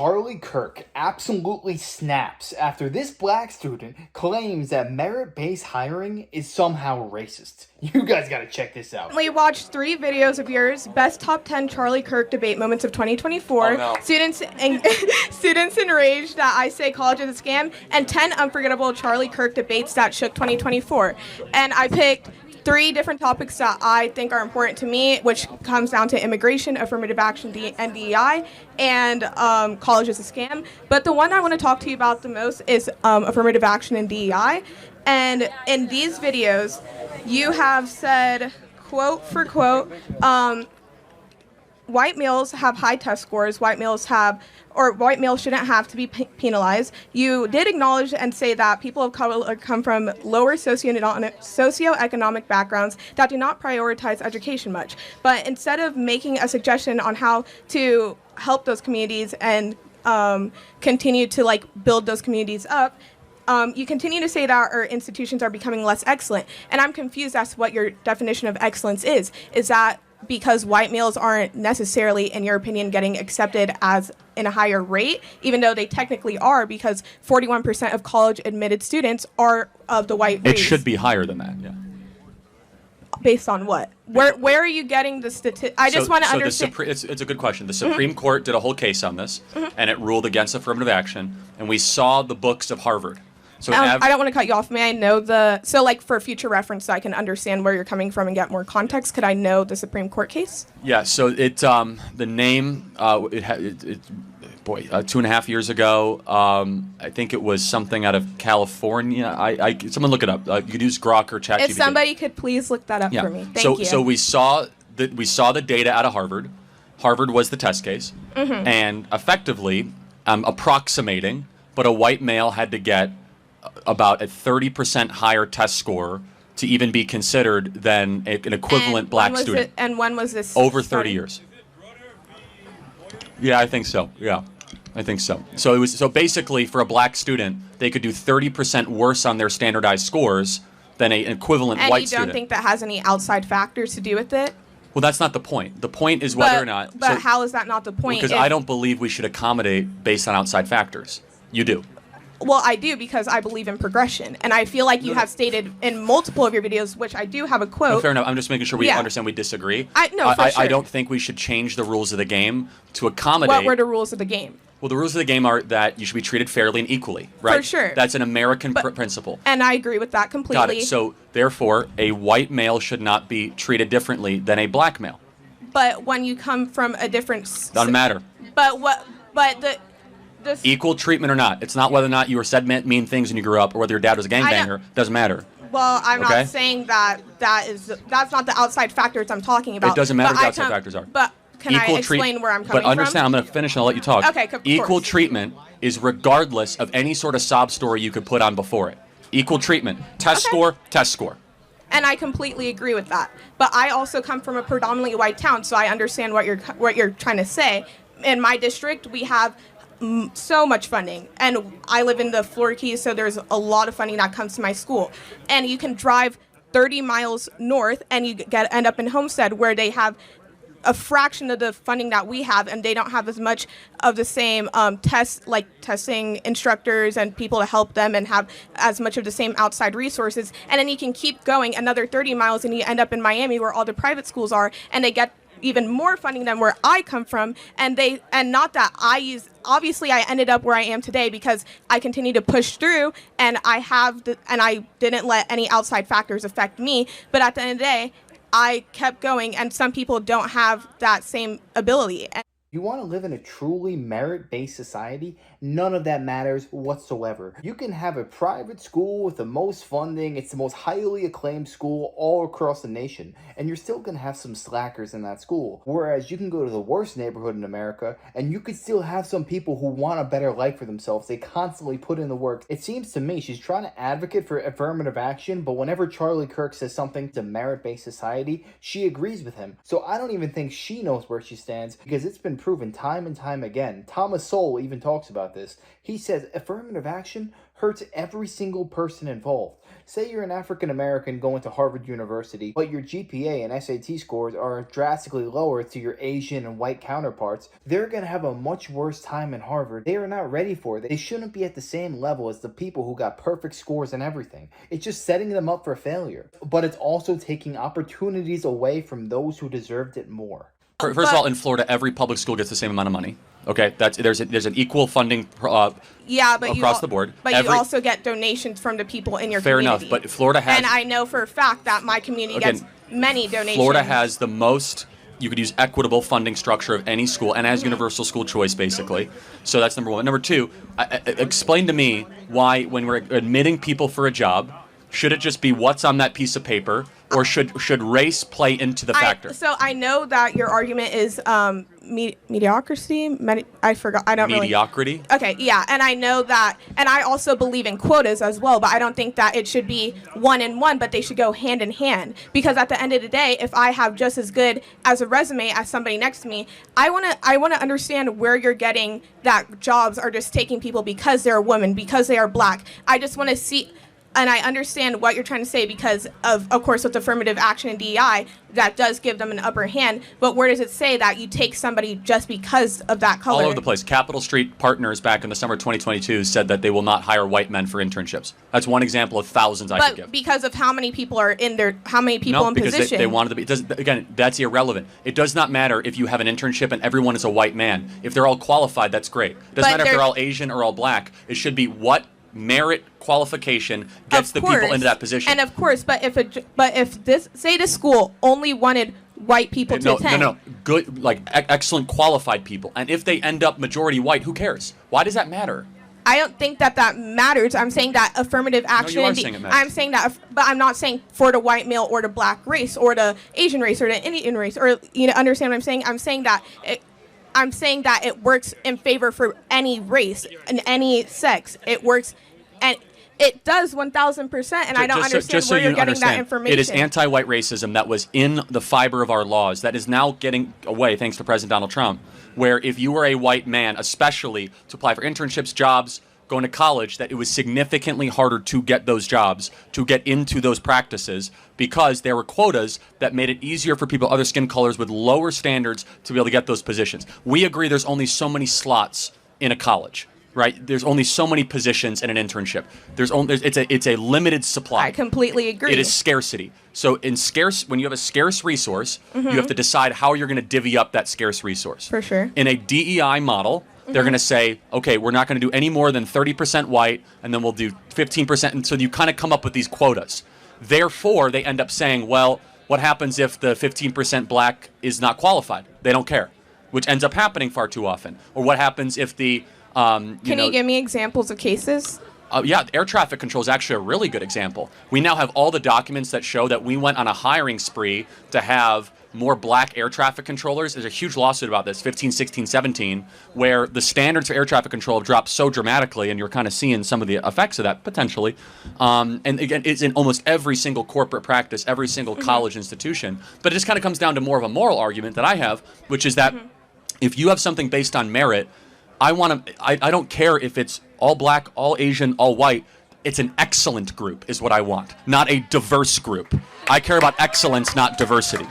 Charlie Kirk absolutely snaps after this black student claims that merit-based hiring is somehow racist. You guys gotta check this out. We watched 3 videos of yours, best top 10 Charlie Kirk debate moments of 2024, Oh, no. students enraged that I say college is a scam, and 10 unforgettable Charlie Kirk debates that shook 2024. And I picked 3 different topics that I think are important to me, which comes down to immigration, affirmative action, and DEI, and college is a scam. But the one I want to talk to you about the most is affirmative action and DEI. And in these videos, you have said, quote for quote, white males have high test scores, white males shouldn't have to be penalized. You did acknowledge and say that people of color come from lower socioeconomic backgrounds that do not prioritize education much. But instead of making a suggestion on how to help those communities and continue to build those communities up, you continue to say that our institutions are becoming less excellent. And I'm confused as to what your definition of excellence is. Is that because white males aren't necessarily, in your opinion, getting accepted as in a higher rate, even though they technically are, because 41% of college admitted students are of the white race? It should be higher than that, yeah. Based on what? Where are you getting the statistics? I just want to understand. It's a good question. The Supreme Court did a whole case on this, and it ruled against affirmative action, and we saw the books of Harvard. So I don't want to cut you off. May I know for future reference so I can understand where you're coming from and get more context, could I know the Supreme Court case? Yeah, so the name, 2.5 years ago, I think it was something out of California. Someone look it up. You could use Grok or ChatGPT. If somebody could please look that up for me. Thank you. So we saw the data out of Harvard. Harvard was the test case, and effectively approximating, but a white male had to get about a 30% higher test score to even be considered than an equivalent black student. And when was this? Over 30 years. Yeah, I think so. Yeah, I think so. So basically for a black student, they could do 30% worse on their standardized scores than an equivalent white student. And you don't think that has any outside factors to do with it? Well, that's not the point. The point is whether or not. But how is that not the point? Because I don't believe we should accommodate based on outside factors. You do. Well, I do, because I believe in progression. And I feel like you have stated in multiple of your videos, which I do have a quote. No, fair enough. I'm just making sure we understand we disagree. I don't think we should change the rules of the game to accommodate. What were the rules of the game? Well, the rules of the game are that you should be treated fairly and equally, right? For sure. That's an American principle. And I agree with that completely. Got it. So, therefore, a white male should not be treated differently than a black male. But when you come from a different... Doesn't matter. Equal treatment or not. It's not whether or not you were said mean things when you grew up or whether your dad was a gangbanger. Doesn't matter. Well, I'm not saying that's not the outside factors I'm talking about. It doesn't matter what the outside factors are. But can I explain where I'm coming from? But understand, I'm going to finish and I'll let you talk. Okay, of course. Equal treatment is regardless of any sort of sob story you could put on before it. Equal treatment. Test score, test score. And I completely agree with that. But I also come from a predominantly white town, so I understand what you're trying to say. In my district, we have so much funding, and I live in the Florida Keys, so there's a lot of funding that comes to my school. And you can drive 30 miles north, and you end up in Homestead, where they have a fraction of the funding that we have, and they don't have as much of the same testing instructors and people to help them, and have as much of the same outside resources. And then you can keep going another 30 miles, and you end up in Miami, where all the private schools are, and they get even more funding than where I come from. Obviously I ended up where I am today because I continue to push through, and I didn't let any outside factors affect me. But at the end of the day, I kept going, and some people don't have that same ability. You want to live in a truly merit-based society? None of that matters whatsoever. You can have a private school with the most funding, it's the most highly acclaimed school all across the nation, and you're still going to have some slackers in that school. Whereas you can go to the worst neighborhood in America, and you could still have some people who want a better life for themselves. They constantly put in the work. It seems to me she's trying to advocate for affirmative action, but whenever Charlie Kirk says something to merit-based society, she agrees with him. So I don't even think she knows where she stands, because it's been proven time and time again. Thomas Sowell even talks about this. He says affirmative action hurts every single person involved. Say you're an African American going to Harvard University, but your GPA and SAT scores are drastically lower to your Asian and white counterparts. They're going to have a much worse time in Harvard. They are not ready for it. They shouldn't be at the same level as the people who got perfect scores and everything. It's just setting them up for failure. But it's also taking opportunities away from those who deserved it more. First of all, in Florida, every public school gets the same amount of money. Okay, there's an equal funding across the board. But you also get donations from the people in your fair community. enough, but Florida has... And I know for a fact that my community gets many donations. Florida has the most... You could use equitable funding structure of any school, and has universal school choice, basically. So that's number one. Number two, explain to me why, when we're admitting people for a job, should it just be what's on that piece of paper, or should race play into the factor? So I know that your argument is mediocrity. I forgot. I don't Mediocrity? Really. Okay, yeah, and I know that, and I also believe in quotas as well. But I don't think that it should be one and one, but they should go hand in hand. Because at the end of the day, if I have just as good as a resume as somebody next to me, I wanna understand where you're getting that jobs are just taking people because they're a woman, because they are black. I just want to see. And I understand what you're trying to say because of course, with affirmative action and DEI, that does give them an upper hand. But where does it say that you take somebody just because of that color? All over the place. Capitol Street Partners back in the summer of 2022 said that they will not hire white men for internships. That's one example of thousands I could give. But because of how many people are in there, how many people in position? No, because they wanted to be. Again, that's irrelevant. It does not matter if you have an internship and everyone is a white man. If they're all qualified, that's great. It doesn't matter if they're all Asian or all black. It should be what merit qualification gets the people into that position. And of course, but if this school only wanted white people to attend. No, good, like excellent qualified people. And if they end up majority white, who cares? Why does that matter? I don't think that matters. I'm saying that affirmative action. No, you are saying it matters. I'm saying that, but I'm not saying for the white male or the black race or the Asian race or the Indian race, or understand what I'm saying? I'm saying that it works in favor for any race and any sex. It works, and it does 1,000%. And I don't understand where you're getting that information. It is anti-white racism that was in the fiber of our laws that is now getting away thanks to President Donald Trump. Where if you were a white man, especially to apply for internships, jobs, going to college, that it was significantly harder to get those jobs, to get into those practices, because there were quotas that made it easier for people of other skin colors with lower standards to be able to get those positions. We agree there's only so many slots in a college, right? There's only so many positions in an internship. It's a limited supply. I completely agree. It is scarcity. So when you have a scarce resource, you have to decide how you're going to divvy up that scarce resource. For sure. In a DEI model, they're going to say, okay, we're not going to do any more than 30% white, and then we'll do 15%. And so you kind of come up with these quotas. Therefore, they end up saying, well, what happens if the 15% black is not qualified? They don't care, which ends up happening far too often. Or what happens if the... Can you give me examples of cases? Yeah, air traffic control is actually a really good example. We now have all the documents that show that we went on a hiring spree to have more black air traffic controllers. There's a huge lawsuit about this, 15, 16, 17, where the standards for air traffic control have dropped so dramatically, and you're kind of seeing some of the effects of that, potentially. And again, it's in almost every single corporate practice, every single college institution. But it just kind of comes down to more of a moral argument that I have, which is that if you have something based on merit, I don't care if it's all black, all Asian, all white. It's an excellent group is what I want, not a diverse group. I care about excellence, not diversity.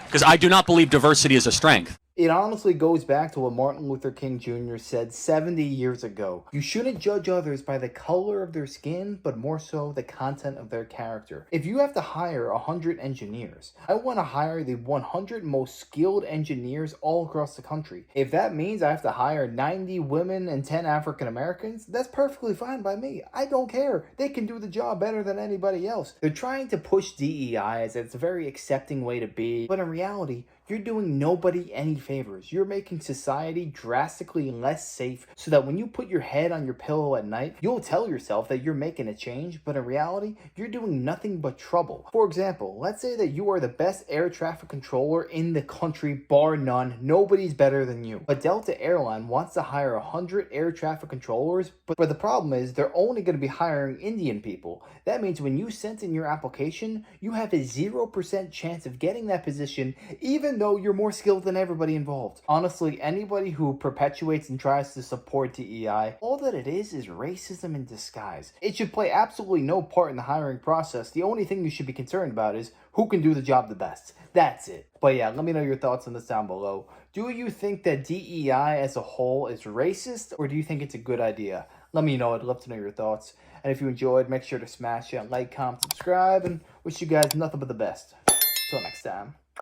Because I do not believe diversity is a strength. It honestly goes back to what Martin Luther King Jr. said 70 years ago. You shouldn't judge others by the color of their skin, but more so the content of their character. If you have to hire 100 engineers, I want to hire the 100 most skilled engineers all across the country. If that means I have to hire 90 women and 10 African Americans, that's perfectly fine by me. I don't care. They can do the job better than anybody else. They're trying to push DEI as it's a very accepting way to be, but in reality, you're doing nobody any favors. You're making society drastically less safe so that when you put your head on your pillow at night, you'll tell yourself that you're making a change, but in reality, you're doing nothing but trouble. For example, let's say that you are the best air traffic controller in the country, bar none. Nobody's better than you. But Delta Airline wants to hire 100 air traffic controllers, but the problem is they're only going to be hiring Indian people. That means when you send in your application, you have a 0% chance of getting that position, even though you're more skilled than everybody involved. Honestly, anybody who perpetuates and tries to support DEI, all that it is racism in disguise. It should play absolutely no part in the hiring process. The only thing you should be concerned about is who can do the job the best. That's it. But yeah, let me know your thoughts on this down below. Do you think that DEI as a whole is racist, or do you think it's a good idea? Let me know. I'd love to know your thoughts. And if you enjoyed, make sure to smash that like, comment, subscribe, and wish you guys nothing but the best. Till next time.